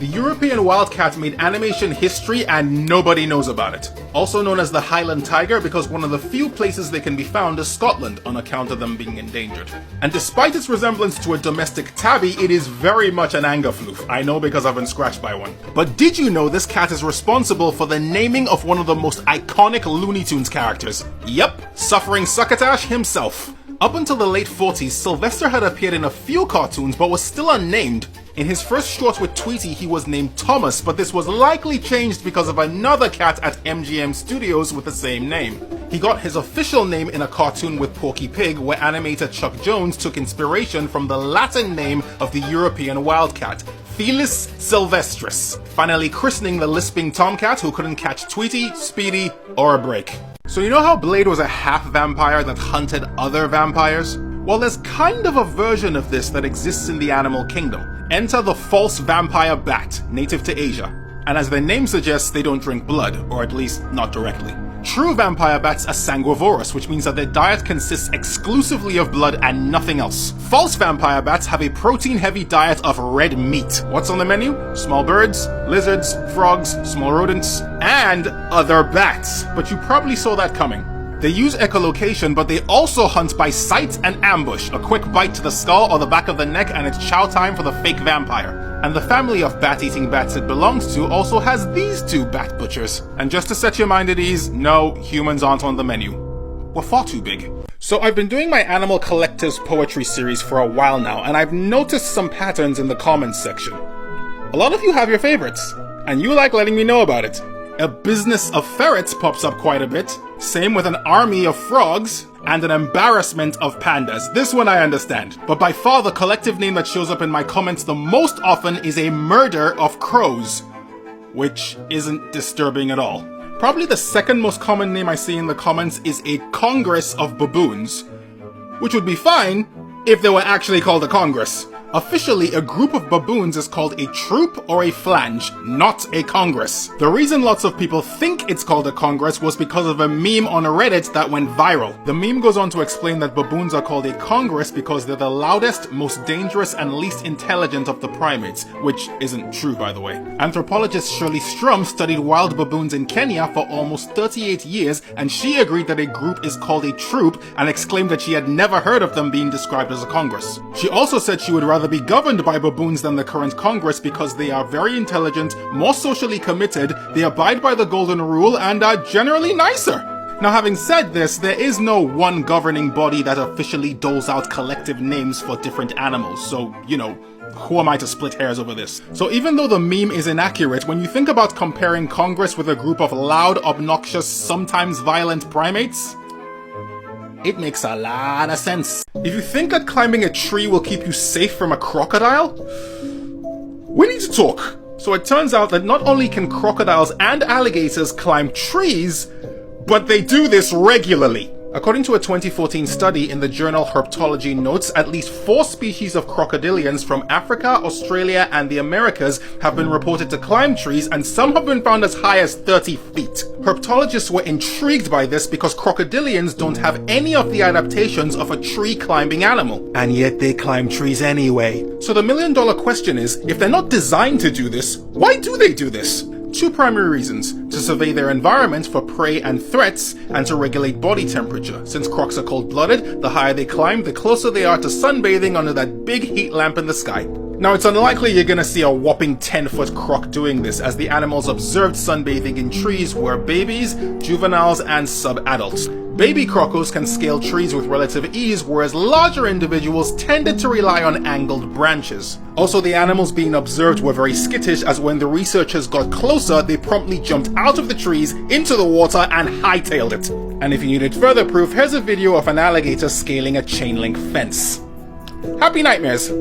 The European Wildcat made animation history and nobody knows about it. Also known as the Highland Tiger because one of the few places they can be found is Scotland on account of them being endangered. And despite its resemblance to a domestic tabby, it is very much an Angerfloof. I know because I've been scratched by one. But did you know this cat is responsible for the naming of one of the most iconic Looney Tunes characters? Yep, Suffering Succotash himself. Up until the late 40s, Sylvester had appeared in a few cartoons but was still unnamed. In his first short with Tweety, he was named Thomas, but this was likely changed because of another cat at MGM Studios with the same name. He got his official name in a cartoon with Porky Pig, where animator Chuck Jones took inspiration from the Latin name of the European wildcat, Felis sylvestris, finally christening the lisping tomcat who couldn't catch Tweety, Speedy, or a break. So you know how Blade was a half-vampire that hunted other vampires? Well, there's kind of a version of this that exists in the animal kingdom. Enter the false vampire bat, native to Asia. And as their name suggests, they don't drink blood, or at least not directly. True vampire bats are sanguivorous, which means that their diet consists exclusively of blood and nothing else. False vampire bats have a protein-heavy diet of red meat. What's on the menu? Small birds, lizards, frogs, small rodents, and other bats. But you probably saw that coming. They use echolocation, but they also hunt by sight and ambush, a quick bite to the skull or the back of the neck, and it's chow time for the fake vampire. And the family of bat-eating bats it belongs to also has these two bat butchers. And just to set your mind at ease, no, humans aren't on the menu. We're far too big. So I've been doing my Animal Collectives poetry series for a while now, and I've noticed some patterns in the comments section. A lot of you have your favorites, and you like letting me know about it. A business of ferrets pops up quite a bit, same with an army of frogs, and an embarrassment of pandas. This one I understand, but by far the collective name that shows up in my comments the most often is a murder of crows, which isn't disturbing at all. Probably the second most common name I see in the comments is a congress of baboons, which would be fine if they were actually called a congress. Officially, a group of baboons is called a troop or a flange, not a congress. The reason lots of people think it's called a congress was because of a meme on Reddit that went viral. The meme goes on to explain that baboons are called a congress because they're the loudest, most dangerous, and least intelligent of the primates, which isn't true, by the way. Anthropologist Shirley Strum studied wild baboons in Kenya for almost 38 years, and she agreed that a group is called a troop and exclaimed that she had never heard of them being described as a congress. She also said she would rather be governed by baboons than the current Congress because they are very intelligent, more socially committed, they abide by the golden rule, and are generally nicer. Now, having said this, there is no one governing body that officially doles out collective names for different animals, so, you know, who am I to split hairs over this? So even though the meme is inaccurate, when you think about comparing Congress with a group of loud, obnoxious, sometimes violent primates, it makes a lot of sense. If you think that climbing a tree will keep you safe from a crocodile, we need to talk. So it turns out that not only can crocodiles and alligators climb trees, but they do this regularly. According to a 2014 study in the journal Herpetology Notes, at least 4 species of crocodilians from Africa, Australia, and the Americas have been reported to climb trees, and some have been found as high as 30 feet. Herpetologists were intrigued by this because crocodilians don't have any of the adaptations of a tree-climbing animal, and yet they climb trees anyway. So the million-dollar question is, if they're not designed to do this, why do they do this? 2 primary reasons: to survey their environment for prey and threats, and to regulate body temperature. Since crocs are cold-blooded, the higher they climb, the closer they are to sunbathing under that big heat lamp in the sky. Now, it's unlikely you're gonna see a whopping 10-foot croc doing this, as the animals observed sunbathing in trees were babies, juveniles, and sub-adults. Baby crocos can scale trees with relative ease, whereas larger individuals tended to rely on angled branches. Also, the animals being observed were very skittish, as when the researchers got closer, they promptly jumped out of the trees into the water and hightailed it. And if you needed further proof, here's a video of an alligator scaling a chain link fence. Happy nightmares!